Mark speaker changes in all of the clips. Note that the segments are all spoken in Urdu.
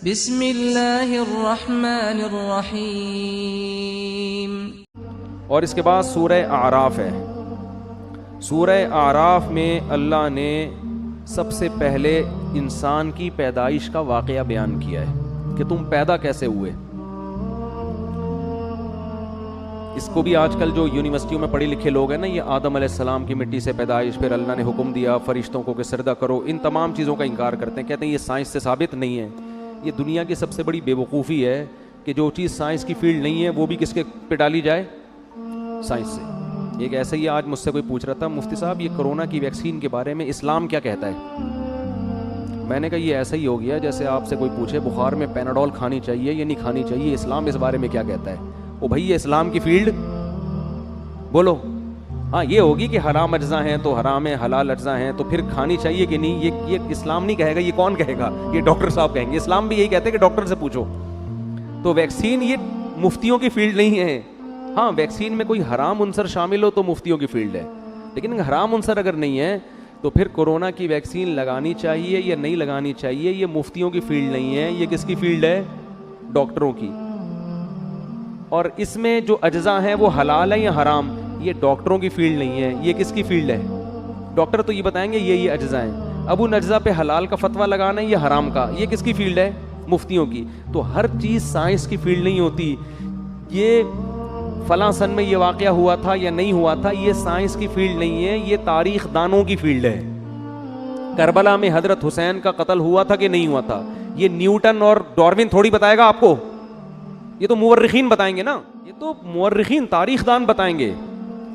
Speaker 1: بسم اللہ الرحمن الرحیم.
Speaker 2: اور اس کے بعد سورہ اعراف ہے. سورہ اعراف میں اللہ نے سب سے پہلے انسان کی پیدائش کا واقعہ بیان کیا ہے کہ تم پیدا کیسے ہوئے. اس کو بھی آج کل جو یونیورسٹیوں میں پڑھے لکھے لوگ ہیں نا، یہ آدم علیہ السلام کی مٹی سے پیدائش، پھر اللہ نے حکم دیا فرشتوں کو کہ سجدہ کرو، ان تمام چیزوں کا انکار کرتے ہیں. کہتے ہیں یہ سائنس سے ثابت نہیں ہے. یہ دنیا کی سب سے بڑی بے وقوفی ہے کہ جو چیز سائنس کی فیلڈ نہیں ہے وہ بھی کس کے پہ ڈالی جائے؟ سائنس سے. ایک ایسے ہی آج مجھ سے کوئی پوچھ رہا تھا، مفتی صاحب یہ کرونا کی ویکسین کے بارے میں اسلام کیا کہتا ہے؟ میں نے کہا یہ ایسا ہی ہو گیا جیسے آپ سے کوئی پوچھے بخار میں پیناڈول کھانی چاہیے یا نہیں کھانی چاہیے، اسلام اس بارے میں کیا کہتا ہے؟ او بھائی یہ اسلام کی فیلڈ بولو. ہاں یہ ہوگی کہ حرام اجزاء ہیں تو حرام ہے، حلال اجزاء ہیں تو پھر کھانی چاہیے کہ نہیں، یہ اسلام نہیں کہے گا. یہ کون کہے گا؟ یہ ڈاکٹر صاحب کہیں گے. اسلام بھی یہی کہتے ہیں کہ ڈاکٹر سے پوچھو. تو ویکسین یہ مفتیوں کی فیلڈ نہیں ہے. ہاں ویکسین میں کوئی حرام عنصر شامل ہو تو مفتیوں کی فیلڈ ہے، لیکن حرام عنصر اگر نہیں ہے تو پھر کورونا کی ویکسین لگانی چاہیے یا نہیں لگانی چاہیے یہ مفتیوں کی فیلڈ نہیں ہے. یہ کس کی فیلڈ ہے؟ ڈاکٹروں کی. اور اس میں جو اجزاء ہیں وہ حلال ہے یا حرام، یہ ڈاکٹروں کی فیلڈ نہیں ہے. یہ کس کی فیلڈ ہے؟ ڈاکٹر تو یہ بتائیں گے یہ اجزاء ہیں. اب ان اجزاء پہ حلال کا فتویٰ لگانا ہے یا حرام کا، یہ کس کی فیلڈ ہے؟ مفتیوں کی. تو ہر چیز سائنس کی فیلڈ نہیں ہوتی. یہ فلاں سن میں یہ واقعہ ہوا تھا یا نہیں ہوا تھا، یہ سائنس کی فیلڈ نہیں ہے، یہ تاریخ دانوں کی فیلڈ ہے. کربلا میں حضرت حسین کا قتل ہوا تھا کہ نہیں ہوا تھا، یہ نیوٹن اور ڈاروین تھوڑی بتائے گا آپ کو. یہ تو مورخین بتائیں گے نا، یہ تو مورخین تاریخ دان بتائیں گے.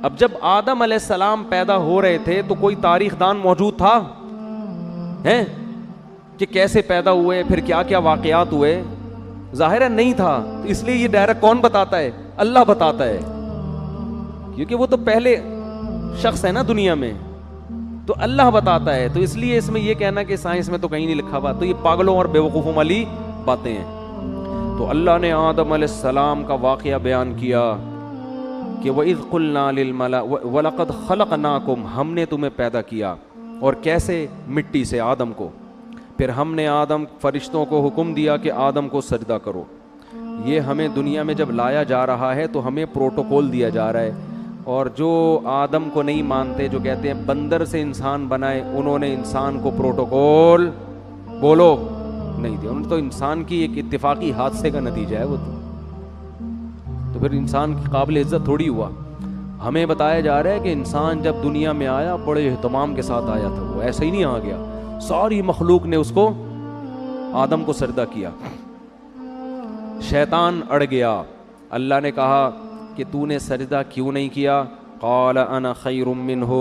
Speaker 2: اب جب آدم علیہ السلام پیدا ہو رہے تھے تو کوئی تاریخ دان موجود تھا ہیں کہ کیسے پیدا ہوئے، پھر کیا کیا واقعات ہوئے؟ ظاہر ہے نہیں تھا. تو اس لیے یہ ڈائریکٹ کون بتاتا ہے؟ اللہ بتاتا ہے، کیونکہ وہ تو پہلے شخص ہے نا دنیا میں، تو اللہ بتاتا ہے. تو اس لیے اس میں یہ کہنا کہ سائنس میں تو کہیں نہیں لکھا ہوا، تو یہ پاگلوں اور بیوقوفوں والی باتیں ہیں. تو اللہ نے آدم علیہ السلام کا واقعہ بیان کیا کہ وَإِذْ قُلْنَا لِلْمَلَائِكَةِ وَلَقَدْ خَلَقْنَاكُمْ، ہم نے تمہیں پیدا کیا. اور کیسے؟ مٹی سے، آدم کو. پھر ہم نے فرشتوں کو حکم دیا کہ آدم کو سجدہ کرو. یہ ہمیں دنیا میں جب لایا جا رہا ہے تو ہمیں پروٹوکول دیا جا رہا ہے. اور جو آدم کو نہیں مانتے، جو کہتے ہیں بندر سے انسان بنائے، انہوں نے انسان کو پروٹوکول بولو نہیں دیا. انہوں نے تو انسان کی ایک اتفاقی حادثے کا نتیجہ ہے وہ تو پھر انسان کی قابل عزت تھوڑی ہوا. ہمیں بتایا جا رہا ہے کہ انسان جب دنیا میں آیا بڑے اہتمام کے ساتھ آیا تھا، وہ ایسے ہی نہیں آ گیا. ساری مخلوق نے اس کو، آدم کو سجدہ کیا. شیطان اڑ گیا. اللہ نے کہا کہ تو نے سجدہ کیوں نہیں کیا؟ قال انا خیر منہ،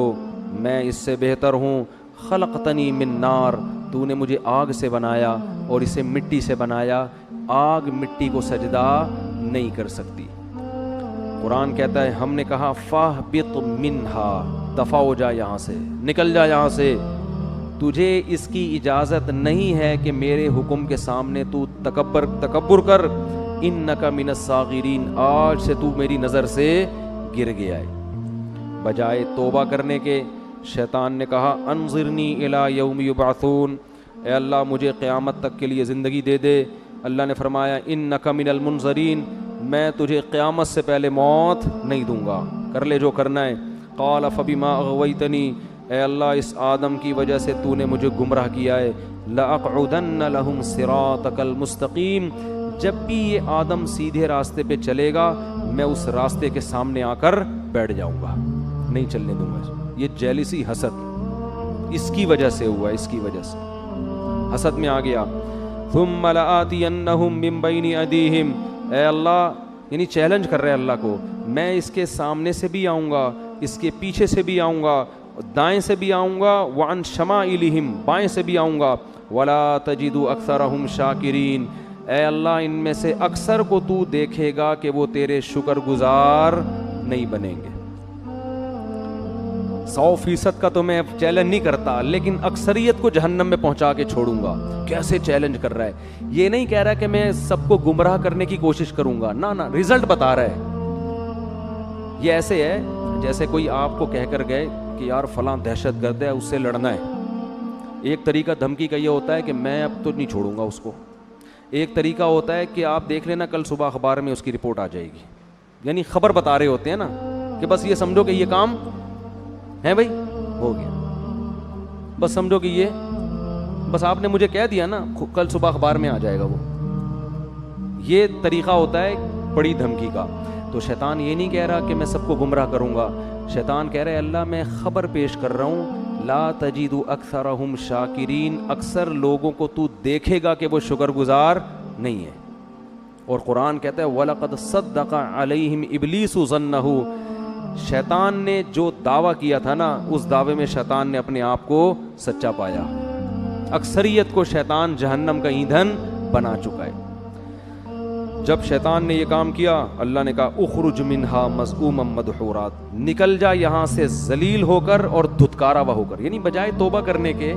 Speaker 2: میں اس سے بہتر ہوں. خلقتنی من نار، تو نے مجھے آگ سے بنایا اور اسے مٹی سے بنایا. آگ مٹی کو سجدہ نہیں کر سکتی. قرآن کہتا ہے ہم نے کہا فاہبط منہا، دفع ہو جا یہاں سے، نکل جا یہاں سے. تجھے اس کی اجازت نہیں ہے کہ میرے حکم کے سامنے تو تکبر کر. انک من الصاغرین، آج سے تو میری نظر سے گر گیا ہے. بجائے توبہ کرنے کے شیطان نے کہا انظرنی الی یوم یبعثون، اے اللہ مجھے قیامت تک کے لیے زندگی دے دے. اللہ نے فرمایا انک من المنظرین، میں تجھے قیامت سے پہلے موت نہیں دوں گا، کر لے جو کرنا ہے. قال فبما اغویتنی، اے اللہ اس آدم کی وجہ سے تو نے مجھے گمراہ کیا ہے. لأقعدن لهم صراطک المستقیم، جب بھی یہ آدم سیدھے راستے پہ چلے گا میں اس راستے کے سامنے آ کر بیٹھ جاؤں گا، نہیں چلنے دوں گا. یہ جیلسی، حسد اس کی وجہ سے ہوا، اس کی وجہ سے حسد میں آ گیا. ثم لآتینہم من بین ایدیہم، اے اللہ یعنی چیلنج کر رہے اللہ کو، میں اس کے سامنے سے بھی آؤں گا، اس کے پیچھے سے بھی آؤں گا، دائیں سے بھی آؤں گا، وعن شمائلہم، بائیں سے بھی آؤں گا. ولا تجد اکثرہم شاکرین، اے اللہ ان میں سے اکثر کو تو دیکھے گا کہ وہ تیرے شکر گزار نہیں بنیں گے. 100% کا تو میں چیلنج نہیں کرتا، لیکن اکثریت کو جہنم میں پہنچا کے چھوڑوں گا. کیسے چیلنج کر رہا ہے؟ یہ نہیں کہہ رہا کہ میں سب کو گمراہ کرنے کی کوشش کروں گا، نہ رزلٹ بتا رہا ہے. یہ ایسے ہے جیسے کوئی آپ کو کہہ کر گئے کہ یار فلاں دہشت گرد ہے، اس سے لڑنا ہے. ایک طریقہ دھمکی کا یہ ہوتا ہے کہ میں اب تو نہیں چھوڑوں گا اس کو. ایک طریقہ ہوتا ہے کہ آپ دیکھ لینا کل صبح اخبار میں اس کی رپورٹ آ جائے گی, یعنی خبر بتا رہے ہوتے ہیں نا کہ بس یہ سمجھو کہ یہ کام ہے بھائی ہو گیا, بس سمجھو کہ یہ بس آپ نے مجھے کہہ دیا نا کل صبح اخبار میں آ جائے گا وہ. یہ طریقہ ہوتا ہے بڑی دھمکی کا. تو شیطان یہ نہیں کہہ رہا کہ میں سب کو گمراہ کروں گا, شیطان کہہ رہا ہے اللہ میں خبر پیش کر رہا ہوں, لا تجد اکثرہم شاکرین, اکثر لوگوں کو تو دیکھے گا کہ وہ شکر گزار نہیں ہے. اور قرآن کہتا ہے وَلَقَدْ صَدَّقَ عَلَيْهِمْ إِبْلِيسُ ظَنَّهُ, شیطان نے جو دعویٰ کیا تھا نا اس دعوے میں شیطان نے اپنے آپ کو سچا پایا. اکثریت کو شیطان جہنم کا ایندھن بنا چکا ہے. جب شیطان نے یہ کام کیا اللہ نے کہا اخرج منہا مذءوما مدحورا, نکل جا یہاں سے ذلیل ہو کر اور دھتکارا ہوا ہو کر, یعنی بجائے توبہ کرنے کے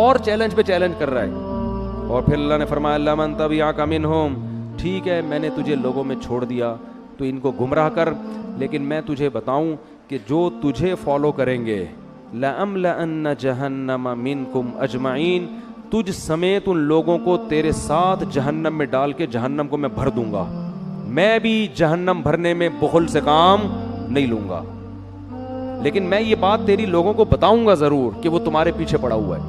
Speaker 2: اور چیلنج پہ چیلنج کر رہا ہے. اور پھر اللہ نے فرمایا لمن تبعک منہم, ٹھیک ہے میں نے تجھے لوگوں میں چھوڑ دیا تو ان کو گمراہ کر, لیکن میں تجھے بتاؤں کہ جو تجھے فالو کریں گے لَأَمْلَأَنَّ جَهَنَّمَ مِنْكُمْ أَجْمَعِينَ, تجھ سمیت ان لوگوں کو تیرے ساتھ جہنم میں ڈال کے جہنم کو میں بھر دوں گا. میں بھی جہنم بھرنے میں بخل سے کام نہیں لوں گا, لیکن میں یہ بات تیری لوگوں کو بتاؤں گا ضرور کہ وہ تمہارے پیچھے پڑا ہوا ہے.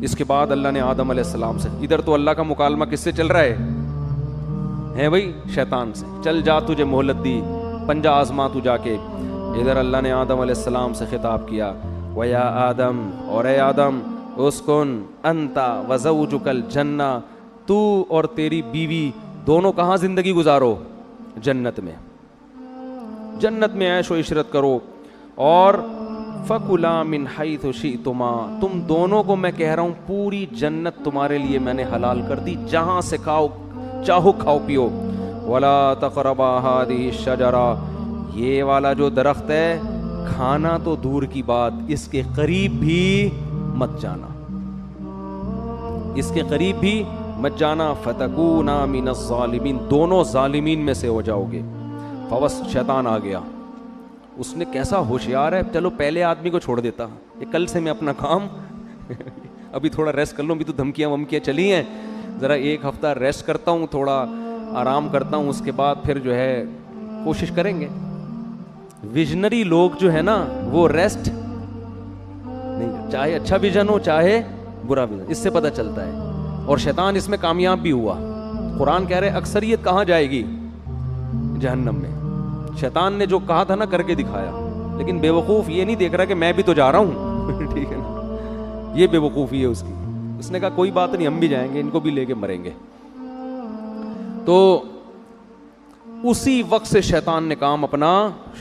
Speaker 2: اس کے بعد اللہ نے آدم علیہ السلام سے, ادھر تو اللہ کا مکالمہ کس سے چل رہا ہے بھائی شیطان سے, چل جا تجھے مہلت دی, پنجہ آزما تو جا کے. ادھر اللہ نے آدم علیہ السلام سے خطاب کیا وَيَا آدم, اور اے آدم اسکن انتا وزوجک الجنہ, تو اور تیری بیوی دونوں کہاں زندگی گزارو, جنت میں, جنت میں عیش و عشرت کرو. اور فَكُلَا مِنْ حَيْثُ شِئْتُمَا, تم دونوں کو میں کہہ رہا ہوں پوری جنت تمہارے لیے میں نے حلال کر دی, جہاں سے کھاؤ چاہو کھاؤ پیو. وَلَا تَقْرَبَا هَٰذِهِ الشَّجَرَةَ, یہ والا جو درخت ہے کھانا تو دور کی بات اس کے قریب بھی مت جانا, اس کے قریب بھی مت جانا. فتکونا من الظالمین, دونوں ظالمین میں سے ہو جاؤ گے. فوس شیطان آ گیا, اس نے کیسا ہوشیار ہے, چلو پہلے آدمی کو چھوڑ دیتا, یہ کل سے میں اپنا کام ابھی تھوڑا ریسٹ کر لوں, ابھی تو دھمکیاں ومکیاں چلی ہیں, ذرا ایک ہفتہ ریسٹ کرتا ہوں, تھوڑا آرام کرتا ہوں, اس کے بعد پھر جو ہے کوشش کریں گے. ویژنری لوگ جو ہے نا وہ ریسٹ نہیں, چاہے اچھا ویژن ہو چاہے برا ویژن, اس سے پتہ چلتا ہے. اور شیطان اس میں کامیاب بھی ہوا. قرآن کہہ رہے اکثریت کہاں جائے گی, جہنم میں. شیطان نے جو کہا تھا نا کر کے دکھایا, لیکن بے وقوف یہ نہیں دیکھ رہا کہ میں بھی تو جا رہا ہوں ٹھیک ہے نا, یہ بے وقوفی ہے اس کی. اس نے کہا کوئی بات نہیں, ہم بھی جائیں گے, ان کو بھی لے کے مریں گے. تو اسی وقت سے شیطان نے کام اپنا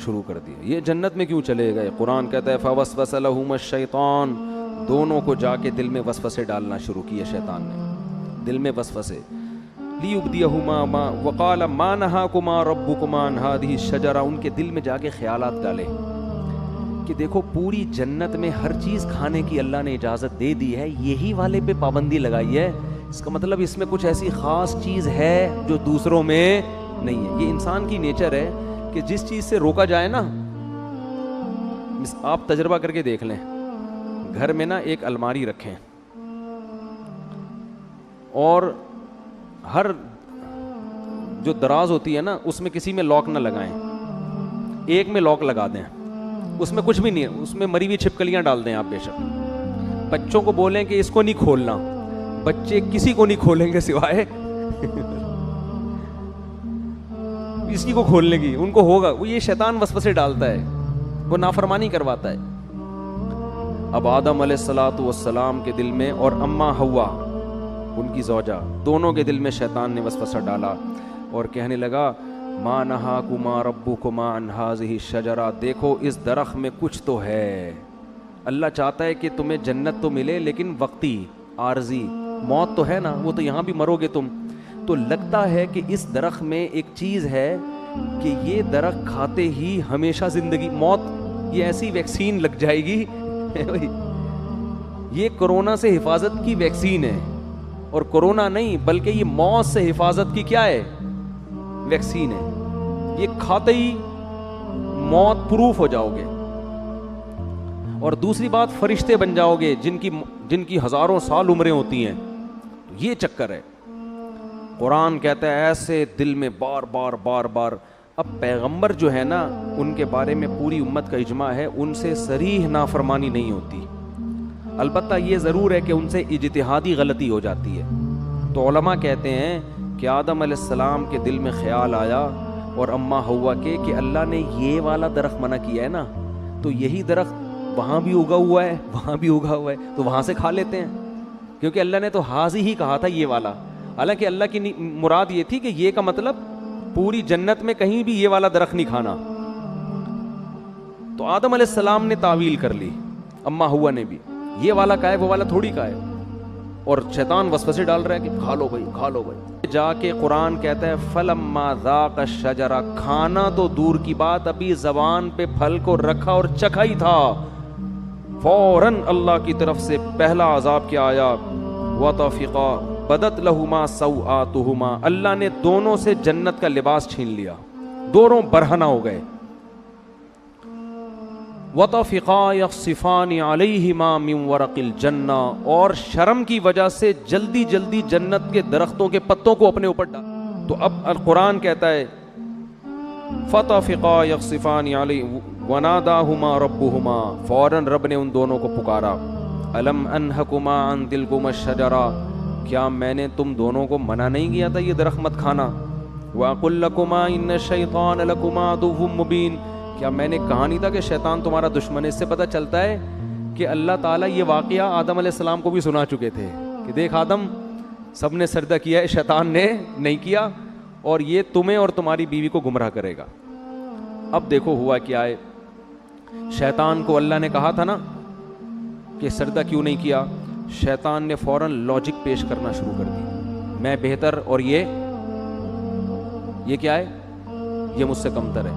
Speaker 2: شروع کر دیا. یہ جنت میں کیوں چلے گئے, قرآن کہتا ہے فوسوس لہما الشیطان, دونوں کو جا کے دل میں وسوسے ڈالنا شروع کیے شیطان نے, دل میں وسوسے. لیبدیہما وقال ما نہاکما ربکما عن ہذہ الشجرہ, ان کے دل میں جا کے خیالات ڈالے کہ دیکھو پوری جنت میں ہر چیز کھانے کی اللہ نے اجازت دے دی ہے, یہی والے پہ پابندی لگائی ہے, اس کا مطلب اس میں کچھ ایسی خاص چیز ہے جو دوسروں میں نہیں ہے. یہ انسان کی نیچر ہے کہ جس چیز سے روکا جائے نا, آپ تجربہ کر کے دیکھ لیں, گھر میں نا ایک الماری رکھیں اور ہر جو دراز ہوتی ہے نا اس میں کسی میں لاک نہ لگائیں, ایک میں لاک لگا دیں, اس میں کچھ بھی نہیں ہے, اس میں مری ہوئی چھپکلیاں ڈال دیں آپ. بے شک بچوں کو بولیں کہ اس کو نہیں کھولنا, بچے کسی کو نہیں کھولیں گے سوائے اسی کو کھولنے کی, ان کو ہوگا. وہ یہ شیطان وسوسے ڈالتا ہے, وہ نافرمانی کرواتا ہے. اب آدم علیہ الصلوۃ والسلام کے دل میں اور اماں حوا ان کی زوجہ, دونوں کے دل میں شیطان نے وسوسہ ڈالا اور کہنے لگا ما نہاکما ربکما عن ہذہ الشجرہ, دیکھو اس درخت میں کچھ تو ہے, اللہ چاہتا ہے کہ تمہیں جنت تو ملے لیکن وقتی عارضی, موت تو ہے نا, وہ تو یہاں بھی مرو گے تم. تو لگتا ہے کہ اس درخت میں ایک چیز ہے کہ یہ درخت کھاتے ہی ہمیشہ زندگی, موت, یہ ایسی ویکسین لگ جائے گی یہ کورونا سے حفاظت کی ویکسین ہے, اور کورونا نہیں بلکہ یہ موت سے حفاظت کی کیا ہے, ویکسین ہے. یہ کھاتے ہی موت پروف ہو جاؤ گے. اور دوسری بات, فرشتے بن جاؤ گے جن کی ہزاروں سال عمریں ہوتی ہیں. یہ چکر ہے. قرآن کہتا ہے ایسے دل میں بار بار بار بار. اب پیغمبر جو ہے نا ان کے بارے میں پوری امت کا اجماع ہے, ان سے صریح نافرمانی نہیں ہوتی. البتہ یہ ضرور ہے کہ ان سے اجتہادی غلطی ہو جاتی ہے. تو علماء کہتے ہیں کہ آدم علیہ السلام کے دل میں خیال آیا اور اماں ہوا کہ اللہ نے یہ والا درخت منع کیا ہے نا, تو یہی درخت وہاں بھی اگا ہوا ہے, وہاں بھی اگا ہوا ہے, تو وہاں سے کھا لیتے ہیں, کیونکہ اللہ نے تو حاضی ہی کہا تھا یہ والا. حالانکہ اللہ کی مراد یہ تھی کہ یہ کا مطلب پوری جنت میں کہیں بھی یہ والا درخت نہیں کھانا. تو آدم علیہ السلام نے تعویل کر لی, اماں ہوا نے بھی, یہ والا کا ہے وہ والا تھوڑی کا ہے, اور شیطان وسوسے ڈال رہا ہے کہ کھا لو بھائی, کھا لو بھائی. جا کے قرآن کہتا ہے فلما ذاق الشجرہ, کھانا تو دور کی بات, ابھی زبان پہ پھل کو رکھا اور چکھا ہی تھا, فوراً اللہ کی طرف سے پہلا عذاب کیا آیا, وطفقا بدت لہما سوآتہما, اللہ نے دونوں سے جنت کا لباس چھین لیا, دونوں برہنہ ہو گئے. وطفقا یخصفان علیہما من ورق الجنہ, اور شرم کی وجہ سے جلدی جلدی جنت کے درختوں کے پتوں کو اپنے اوپر ڈال. تو اب القرآن کہتا ہے فطفقا یخصفان علیہ وناداہما ربہما, فوراً رب نے ان دونوں کو پکارا, الم انہکما عن تلکما الشجرہ, کیا میں نے تم دونوں کو منع نہیں کیا تھا یہ درخت مت کھانا, وَأَقُلْ لَكُمَا إِنَّ الشَّيْطَانَ لَكُمَا عَدُوٌّ مُبِينٌ, کیا میں نے کہا نہیں تھا کہ شیطان تمہارا دشمن ہے. اس سے پتہ چلتا ہے کہ اللہ تعالیٰ یہ واقعہ آدم علیہ السلام کو بھی سنا چکے تھے کہ دیکھ آدم, سب نے سجدہ کیا ہے, شیطان نے نہیں کیا, اور یہ تمہیں اور تمہاری بیوی کو گمراہ کرے گا. اب دیکھو ہوا کیا ہے, شیطان کو اللہ نے کہا تھا نا کہ سجدہ کیوں نہیں کیا, شیطان نے فوراً لاجک پیش کرنا شروع کر دی, میں بہتر اور یہ کیا ہے, یہ مجھ سے کمتر ہے.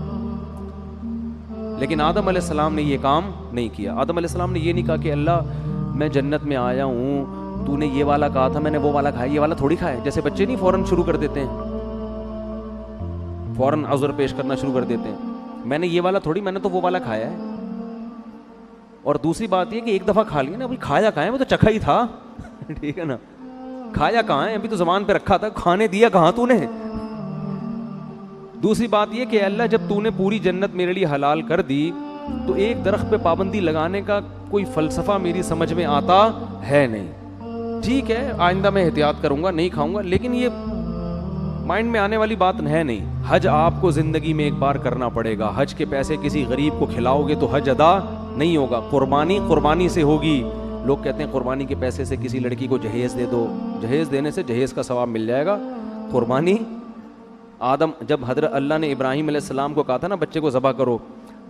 Speaker 2: لیکن آدم علیہ السلام نے یہ کام نہیں کیا. آدم علیہ السلام نے یہ نہیں کہا کہ اللہ میں جنت میں آیا ہوں, تو نے یہ والا کہا تھا, میں نے وہ والا کھایا, یہ والا تھوڑی کھایا. جیسے بچے نہیں فوراً شروع کر دیتے ہیں, فوراً عذر پیش کرنا شروع کر دیتے ہیں, میں نے یہ والا تھوڑی, میں نے تو وہ والا کھایا ہے. اور دوسری بات یہ کہ ایک دفعہ کھا لیا نا, ابھی کھایا کہاں ہے, وہ تو چکھا ہی تھا, ٹھیک ہے نا, کھایا کہاں ہے, ابھی تو زبان پہ رکھا تھا, کھانے دیا کہاں تو نے. دوسری بات یہ کہ اللہ جب تو نے پوری جنت میرے لیے حلال کر دی, تو ایک درخت پہ پابندی لگانے کا کوئی فلسفہ میری سمجھ میں آتا ہے نہیں. ٹھیک ہے آئندہ میں احتیاط کروں گا, نہیں کھاؤں گا, لیکن یہ مائنڈ میں آنے والی بات ہے نہیں. حج آپ کو زندگی میں ایک بار کرنا پڑے گا, حج کے پیسے کسی غریب کو کھلاؤ گے تو حج ادا نہیں ہوگا. قربانی سے ہوگی. لوگ کہتے ہیں قربانی کے پیسے سے کسی لڑکی کو جہیز دے دو, جہیز دینے سے جہیز کا ثواب مل جائے گا. قربانی آدم, جب حضرت اللہ نے ابراہیم علیہ السلام کو کہا تھا نا بچے کو ذبح کرو,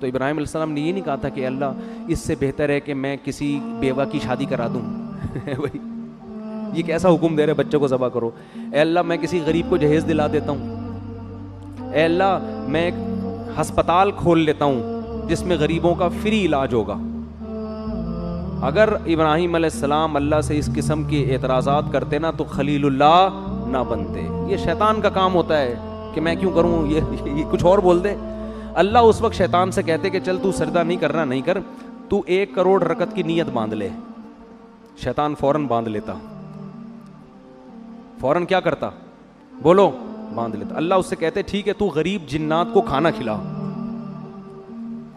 Speaker 2: تو ابراہیم علیہ السلام نے یہ نہیں کہا تھا کہ اللہ اس سے بہتر ہے کہ میں کسی بیوہ کی شادی کرا دوں. یہ کیسا حکم دے رہے بچے کو ذبح کرو. اے اللہ میں کسی غریب کو جہیز دلا دیتا ہوں, اے اللہ میں ایک ہسپتال کھول لیتا ہوں جس میں غریبوں کا فری علاج ہوگا. اگر ابراہیم علیہ السلام اللہ سے اس قسم کے اعتراضات کرتے نا تو خلیل اللہ نہ بنتے. یہ شیطان کا کام ہوتا ہے کہ میں کیوں کروں, یہ کچھ اور بول دے. اللہ اس وقت شیطان سے کہتے کہ چل تو سجدہ نہیں کرنا, نہیں کر, تو 1 کروڑ رکعت کی نیت باندھ لے. شیطان فوراً باندھ لیتا, فوراً کیا کرتا, بولو, باندھ لیتا. اللہ اس سے کہتے ٹھیک ہے تو غریب جنات کو کھانا کھلا.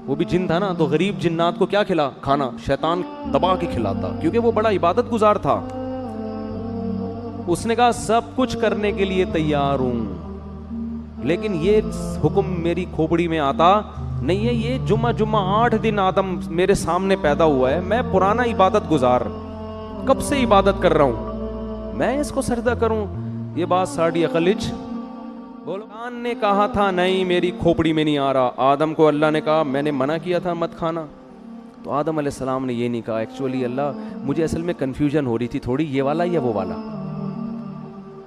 Speaker 2: وہ بھی جن تھا نا, تو غریب جنات کو کیا کھلا, کھانا. شیطان دبا کے کھلاتا کیونکہ وہ بڑا عبادت گزار تھا. اس نے کہا سب کچھ کرنے کے لیے تیار ہوں, لیکن یہ حکم میری کھوپڑی میں آتا نہیں ہے. یہ جمعہ 8 دن آدم میرے سامنے پیدا ہوا ہے, میں پرانا عبادت گزار, کب سے عبادت کر رہا ہوں, میں اس کو سجدہ کروں. یہ بات ساڑی عقلج بولو. شیطان نے کہا تھا نہیں میری کھوپڑی میں نہیں آ رہا. آدم کو اللہ نے کہا میں نے منع کیا تھا مت کھانا. تو آدم علیہ السلام نے یہ نہیں کہا ایکچولی اللہ مجھے اصل میں کنفیوژن ہو رہی تھی تھوڑی, یہ والا یا وہ والا.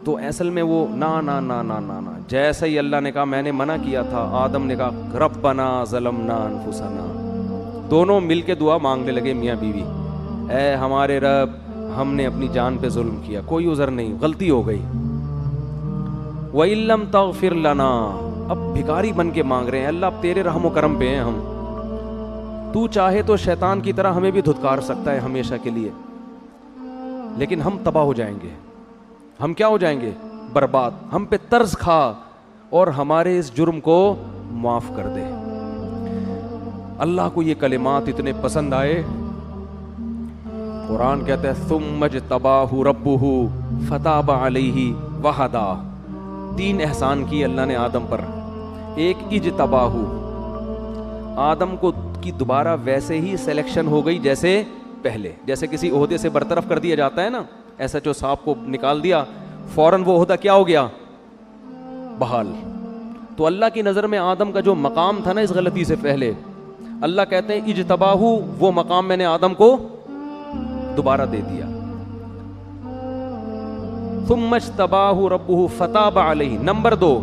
Speaker 2: تو اصل میں وہ نا نا نا نا نا نا جیسا ہی اللہ نے کہا میں نے منع کیا تھا, آدم نے کہا ربنا ظلمنا انفسنا. دونوں مل کے دعا مانگنے لگے میاں بیوی, اے ہمارے رب ہم نے اپنی جان پہ ظلم کیا, کوئی عذر نہیں, غلطی ہو گئی. وَإِن لَّمْ تَغْفِرْ لَنَا, اب بھکاری بن کے مانگ رہے ہیں اللہ اب تیرے رحم و کرم پہ ہیں ہم, تو چاہے تو شیطان کی طرح ہمیں بھی دھتکار سکتا ہے ہمیشہ کے لیے, لیکن ہم تباہ ہو جائیں گے. ہم کیا ہو جائیں گے, برباد, ہم پہ طرز کھا اور ہمارے اس جرم کو معاف کر دے. اللہ کو یہ کلمات اتنے پسند آئے, قرآن کہتا ہے ثم اجتباہ ربہ فتاب علیہ وہدا. 3 احسان کی اللہ نے آدم پر. ایک اجتباہ, آدم کو کی دوبارہ ویسے ہی سلیکشن ہو گئی جیسے پہلے, جیسے کسی عہدے سے برطرف کر دیا جاتا ہے نا, ایسا جو صاحب کو نکال دیا فوراً وہ عہدہ کیا ہو گیا, بحال. تو اللہ کی نظر میں آدم کا جو مقام تھا نا اس غلطی سے پہلے, اللہ کہتے ہیں اجتباہ, وہ مقام میں نے آدم کو دوبارہ دے دیا. ثم اجتباہ ربہ فتاب علیہ. نمبر 2,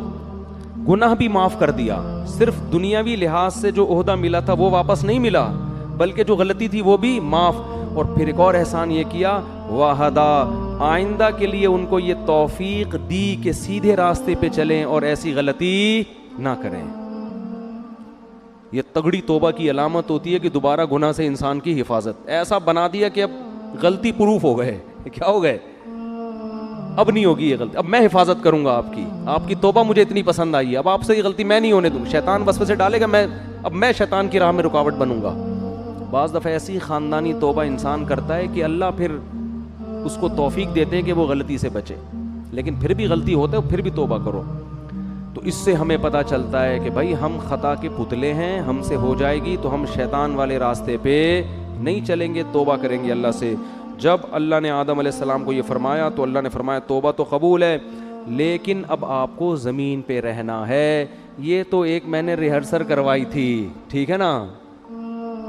Speaker 2: گناہ بھی معاف کر دیا. صرف دنیاوی لحاظ سے جو عہدہ ملا تھا وہ واپس نہیں ملا, بلکہ جو غلطی تھی وہ بھی معاف. اور پھر ایک اور احسان یہ کیا, وہدا, آئندہ کے لیے ان کو یہ توفیق دی کہ سیدھے راستے پہ چلیں اور ایسی غلطی نہ کریں. یہ تگڑی توبہ کی علامت ہوتی ہے کہ دوبارہ گناہ سے انسان کی حفاظت. ایسا بنا دیا کہ اب غلطی پروف ہو گئے, کیا ہو گئے, اب نہیں ہوگی یہ غلطی, اب میں حفاظت کروں گا آپ کی توبہ مجھے اتنی پسند آئی ہے, اب آپ سے یہ غلطی میں نہیں ہونے دوں. شیطان وسوسے ڈالے گا, اب میں شیطان کی راہ میں رکاوٹ بنوں گا. بعض دفعہ ایسی خاندانی توبہ انسان کرتا ہے کہ اللہ پھر اس کو توفیق دیتے ہیں کہ وہ غلطی سے بچے, لیکن پھر بھی غلطی ہوتا ہے, پھر بھی توبہ کرو. تو اس سے ہمیں پتہ چلتا ہے کہ بھائی ہم خطا کے پتلے ہیں, ہم سے ہو جائے گی تو ہم شیطان والے راستے پہ نہیں چلیں گے, توبہ کریں گے اللہ سے. جب اللہ نے آدم علیہ السلام کو یہ فرمایا تو اللہ نے فرمایا توبہ تو قبول ہے, لیکن اب آپ کو زمین پہ رہنا ہے. یہ تو ایک میں نے ریہرسل کروائی تھی, ٹھیک ہے نا,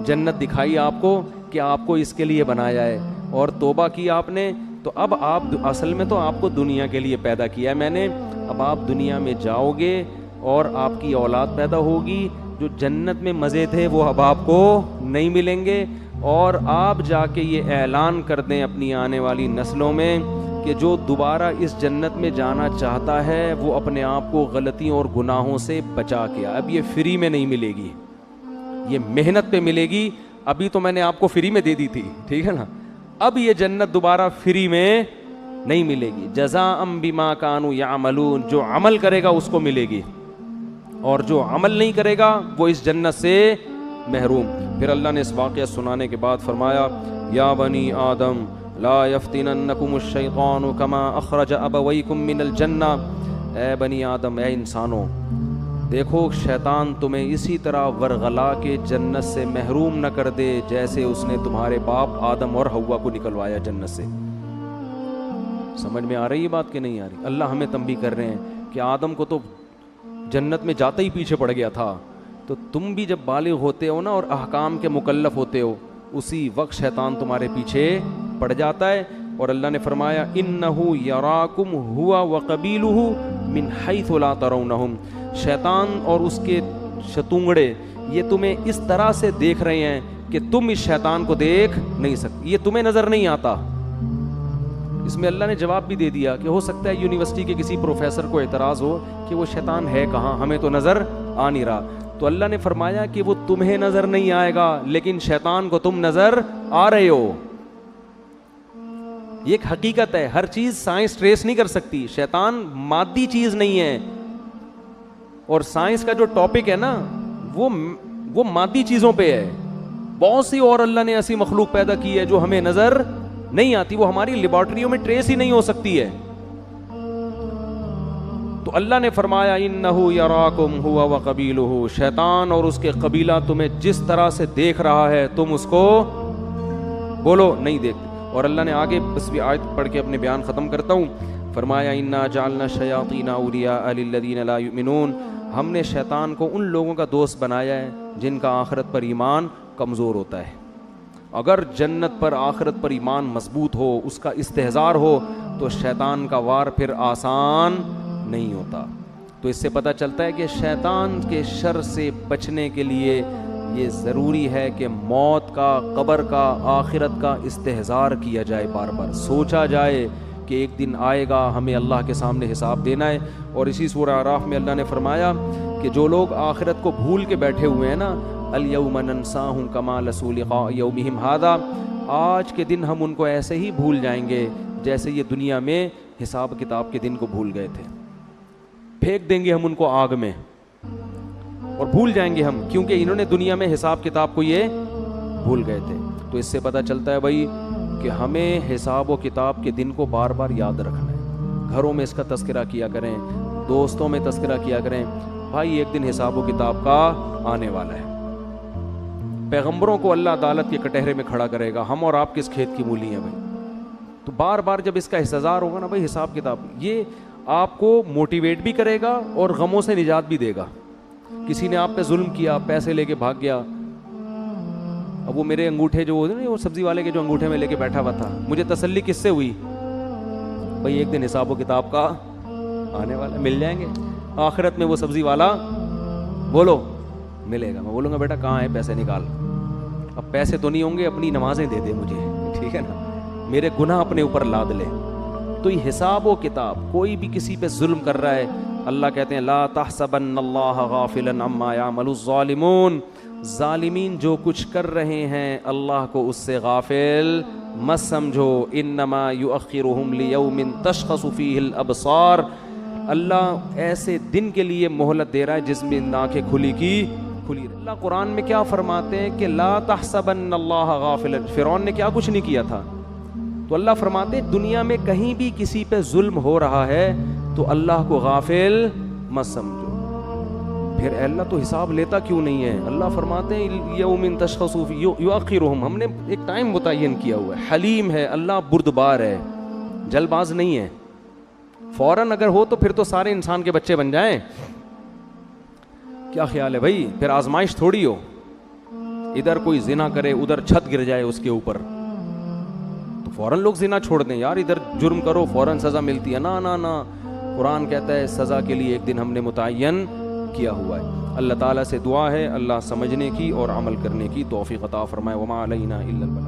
Speaker 2: جنت دکھائی آپ کو کہ آپ کو اس کے لیے بنایا ہے, اور توبہ کی آپ نے, تو اب آپ اصل میں تو آپ کو دنیا کے لیے پیدا کیا ہے میں نے. اب آپ دنیا میں جاؤ گے اور آپ کی اولاد پیدا ہوگی, جو جنت میں مزے تھے وہ اب آپ کو نہیں ملیں گے, اور آپ جا کے یہ اعلان کر دیں اپنی آنے والی نسلوں میں کہ جو دوبارہ اس جنت میں جانا چاہتا ہے وہ اپنے آپ کو غلطیوں اور گناہوں سے بچا کے. اب یہ فری میں نہیں ملے گی, یہ محنت پہ ملے گی. ابھی تو میں نے آپ کو فری میں دے دی تھی, ٹھیک ہے نا, اب یہ جنت دوبارہ فری میں نہیں ملے گی. جزاء بما کانوا یعملون, جو عمل کرے گا اس کو ملے گی, اور جو عمل نہیں کرے گا وہ اس جنت سے محروم. پھر اللہ نے اس واقعہ سنانے کے بعد فرمایا یا بنی آدم لا یفتننکم الشیطان کما اخرج ابویکم من الجنہ. اے بنی آدم, اے انسانوں, دیکھو شیطان تمہیں اسی طرح ورغلا کے جنت سے محروم نہ کر دے جیسے اس نے تمہارے باپ آدم اور حوا کو نکلوایا جنت سے. سمجھ میں آ رہی ہے بات کہ نہیں آ رہی؟ اللہ ہمیں تنبیہ کر رہے ہیں کہ آدم کو تو جنت میں جاتے ہی پیچھے پڑ گیا تھا, تو تم بھی جب بالغ ہوتے ہو نا اور احکام کے مکلف ہوتے ہو, اسی وقت شیطان تمہارے پیچھے پڑ جاتا ہے. اور اللہ نے فرمایا انہ یراکم ہوا وقبیلہ من حیث لا ترونہم. شیطان اور اس کے شتونگڑے یہ تمہیں اس طرح سے دیکھ رہے ہیں کہ تم اس شیطان کو دیکھ نہیں سکتے, یہ تمہیں نظر نہیں آتا. اس میں اللہ نے جواب بھی دے دیا کہ ہو سکتا ہے یونیورسٹی کے کسی پروفیسر کو اعتراض ہو کہ وہ شیطان ہے کہاں, ہمیں تو نظر آ نہیں رہا. تو اللہ نے فرمایا کہ وہ تمہیں نظر نہیں آئے گا, لیکن شیطان کو تم نظر آ رہے ہو. یہ ایک حقیقت ہے, ہر چیز سائنس ٹریس نہیں کر سکتی. شیطان مادی چیز نہیں ہے, اور سائنس کا جو ٹاپک ہے نا وہ مادی چیزوں پہ ہے. بہت سی اور اللہ نے ایسی مخلوق پیدا کی ہے جو ہمیں نظر نہیں آتی, وہ ہماری لیبارٹریوں میں ٹریس ہی نہیں ہو سکتی ہے. تو اللہ نے فرمایا انہ یراکم ہوا وقبیلہ, شیطان اور اس کے قبیلہ تمہیں جس طرح سے دیکھ رہا ہے تم اس کو بولو نہیں دیکھتے. اور اللہ نے آگے بس بھی آیت پڑھ کے اپنے بیان ختم کرتا ہوں. فرمایا انا جعلنا الشیاطین اولیاء للذین لا یؤمنون, ہم نے شیطان کو ان لوگوں کا دوست بنایا ہے جن کا آخرت پر ایمان کمزور ہوتا ہے. اگر جنت پر آخرت پر ایمان مضبوط ہو, اس کا استحضار ہو, تو شیطان کا وار پھر آسان نہیں ہوتا. تو اس سے پتہ چلتا ہے کہ شیطان کے شر سے بچنے کے لیے یہ ضروری ہے کہ موت کا, قبر کا, آخرت کا استحضار کیا جائے, بار بار سوچا جائے کہ ایک دن آئے گا, ہمیں اللہ کے سامنے حساب دینا ہے. اور اسی سورہ اعراف میں اللہ نے فرمایا کہ جو لوگ آخرت کو بھول کے بیٹھے ہوئے ہیں نا, الیوم ننساہم کما نسوا لقاء یومہم ھذا, آج کے دن ہم ان کو ایسے ہی بھول جائیں گے جیسے یہ دنیا میں حساب کتاب کے دن کو بھول گئے تھے. پھینک دیں گے ہم ان کو آگ میں اور بھول جائیں گے ہم, کیونکہ انہوں نے دنیا میں حساب کتاب کو یہ بھول گئے تھے. تو اس سے پتہ چلتا ہے بھائی کہ ہمیں حساب و کتاب کے دن کو بار بار یاد رکھنا ہے. گھروں میں اس کا تذکرہ کیا کریں, دوستوں میں تذکرہ کیا کریں. بھائی ایک دن حساب و کتاب کا آنے والا ہے. پیغمبروں کو اللہ عدالت کے کٹہرے میں کھڑا کرے گا, ہم اور آپ کس کھیت کی مولی ہیں بھائی. تو بار بار جب اس کا احتضار ہوگا نا بھائی حساب کتاب, یہ آپ کو موٹیویٹ بھی کرے گا اور غموں سے نجات بھی دے گا. کسی نے آپ پہ ظلم کیا, پیسے لے کے بھاگ گیا, اب وہ میرے انگوٹھے جو ہوتے ہیں وہ سبزی والے کے جو انگوٹھے میں لے کے بیٹھا ہوا تھا, مجھے تسلی کس سے ہوئی؟ بھائی ایک دن حساب و کتاب کا آنے والا, مل جائیں گے آخرت میں. وہ سبزی والا بولو ملے گا, میں بولوں گا بیٹا کہاں ہے پیسے نکال. اب پیسے تو نہیں ہوں گے, اپنی نمازیں دے دے مجھے, ٹھیک ہے نا, میرے گناہ اپنے اوپر لاد لے. تو یہ حساب و کتاب, کوئی بھی کسی پہ ظلم کر رہا ہے, اللہ کہتے ہیں لا تحسبن اللہ غافلا عما یعمل الظالمون, ظالمین جو کچھ کر رہے ہیں اللہ کو اس سے غافل مت سمجھو. انما یؤخرہم لیوم تشخص فیہ الابصار, اللہ ایسے دن کے لیے مہلت دے رہا ہے جس میں آنکھیں کھلی کی کھلی. اللہ قرآن میں کیا فرماتے ہیں کہ لا تحسبن اللہ غافلا, فرعون نے کیا کچھ نہیں کیا تھا, تو اللہ فرماتے ہیں دنیا میں کہیں بھی کسی پہ ظلم ہو رہا ہے تو اللہ کو غافل مت سمجھو. پھر اے اللہ تو حساب لیتا کیوں نہیں ہے؟ اللہ فرماتے ہیں یوم تشخص یؤخرہم, ہم نے ایک ٹائم متعین کیا ہوا ہے. حلیم ہے اللہ, بردبار ہے, جلد باز نہیں ہے. فوراً اگر ہو تو پھر تو سارے انسان کے بچے بن جائیں. کیا خیال ہے بھائی؟ پھر آزمائش تھوڑی ہو, ادھر کوئی زنا کرے ادھر چھت گر جائے اس کے اوپر, تو فوراً لوگ زنا چھوڑ دیں. یار ادھر جرم کرو فوراً سزا ملتی ہے, نا نا نا, قرآن کہتا ہے سزا کے لیے ایک دن ہم نے متعین کیا ہوا ہے. اللہ تعالیٰ سے دعا ہے اللہ سمجھنے کی اور عمل کرنے کی توفیق عطا فرمائے. وما علینا الا البلاغ.